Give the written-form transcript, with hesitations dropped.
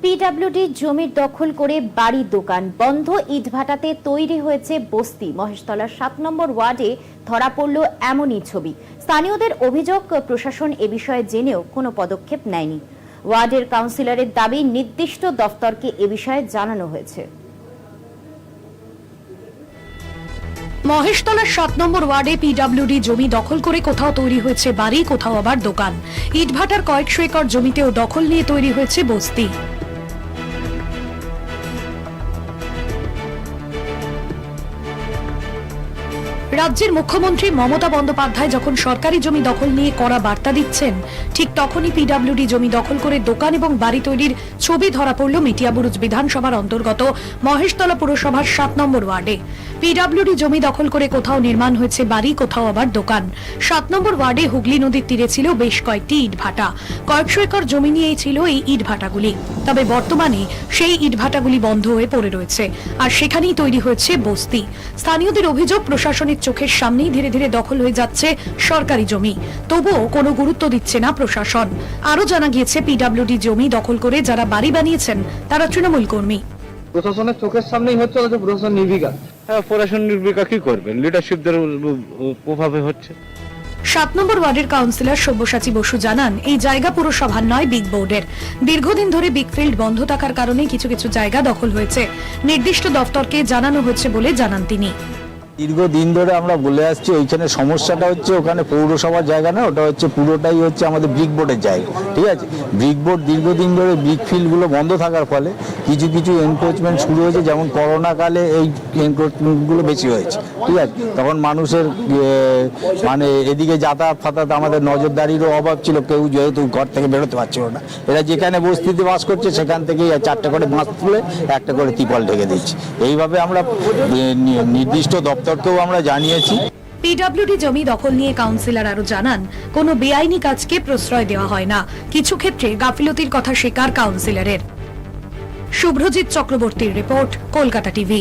PWD জমির দখল করে বাড়ি দোকান বন্ধ, ইটভাটাতে তৈরি হয়েছে বস্তি। মহেশতলার 7 নম্বর ওয়ার্ডে ধরা পড়ল এমনই ছবি। স্থানীয়দের অভিযোগ, প্রশাসন এ বিষয়ে জেনেও কোনো পদক্ষেপ নেয়নি। ওয়ার্ডের কাউন্সিলরের দাবি, নির্দিষ্ট দফতরকে এ বিষয়ে জানানো হয়েছে। মহেশতলার 7 নম্বর ওয়ার্ডে পিডব্লিউডি জমি দখল করে কোথাও তৈরি হয়েছে বাড়ি, কোথাও আবার দোকান। ইটভাটার কয়েকশো একর জমিতেও দখল নিয়ে তৈরি হয়েছে বস্তি। রাজ্যের মুখ্যমন্ত্রী মমতা বন্দ্যোপাধ্যায় যখন সরকারি জমি দখল নিয়ে কড়া বার্তা দিচ্ছেন, ঠিক তখনই পিডব্লিউডি জমি দখল করে দোকান এবং বাড়ি তৈরির ছবি ধরা পড়ল মেটিয়াবুরুজ বিধানসভার অন্তর্গত মহেশতলা পুরসভার 7 নম্বর ওয়ার্ডে। পিডব্লিউডি জমি দখল করে কোথাও নির্মাণ হয়েছে বাড়ি, কোথাও আবার দোকান। 7 নম্বর ওয়ার্ডে হুগলি নদীর তীরে ছিল বেশ কয়েকটি ইটভাটা। কয়েকশো একর জমি নিয়েই ছিল এই ইটভাটাগুলি। তবে বর্তমানে সেই ইটভাটাগুলি বন্ধ হয়ে পড়ে রয়েছে, আর সেখানেই তৈরি হয়েছে বস্তি। স্থানীয়দের অভিযোগ, প্রশাসনের চোখের সামনেই ধীরে ধীরে দখল হয়ে যাচ্ছে সরকারি জমি, তবুও কোনো গুরুত্ব দিচ্ছে না প্রশাসন। আরো জানা গিয়েছে, পিডব্লিউডি জমি দখল করে যারা বাড়ি বানিয়েছেন তারা তৃণমূল কর্মী। প্রশাসনের চোখের সামনেই হচ্ছে, প্রশাসন নির্বিকার। হ্যাঁ, প্রশাসন নির্বিকার কি করবেন? লিডারশিপদের প্রভাবে হচ্ছে। 7 নম্বর ওয়ার্ডের কাউন্সিলর সব্যসাচী বসু জানান, এই জায়গা পুরসভার নয়, বিগ বোর্ডের। দীর্ঘদিন ধরে বিগ ফিল্ড বন্ধ থাকার কারণে কিছু কিছু জায়গা দখল হয়েছে। নির্দিষ্ট দফতরকে জানানো হয়েছে বলে জানান তিনি। দীর্ঘদিন ধরে আমরা বলে আসছি, ওইখানে সমস্যাটা হচ্ছে ওখানে পৌরসভার জায়গা না, ওটা হচ্ছে পুরোটাই হচ্ছে আমাদের ব্রিক বোর্ডের জায়গা। ঠিক আছে, ব্রিক বোর্ড দীর্ঘদিন ধরে ব্রিক ফিল্ডগুলো বন্ধ থাকার ফলে কিছু কিছু এনক্রোচমেন্ট শুরু হয়েছে, যেমন করোনাকালে এই এনক্রোচমেন্টগুলো বেশি হয়েছে। ঠিক আছে, তখন মানুষের মানে এদিকে যাতায়াত ফাতায়াত আমাদের নজরদারিরও অভাব ছিল, কেউ যেহেতু ঘর থেকে বেরোতে পারছিল না। এরা যেখানে বস্তিতে বাস করছে সেখান থেকেই 4টা করে বাঁশ তুলে একটা করে ত্রিপল ঢেকে দিচ্ছে। এইভাবে আমরা নির্দিষ্ট দপ্তরকেও আমরা জানিয়েছি। পিডব্লিউডি জমি দখল নিয়ে কাউন্সিলর আরো জানান, কোনো বেআইনি কাজকে প্রশ্রয় দেওয়া হয় না। কিছু ক্ষেত্রে গাফিলতির কথা স্বীকার কাউন্সিলরের। শুভ্রজিৎ চক্রবর্তীর রিপোর্ট, কলকাতা টিভি।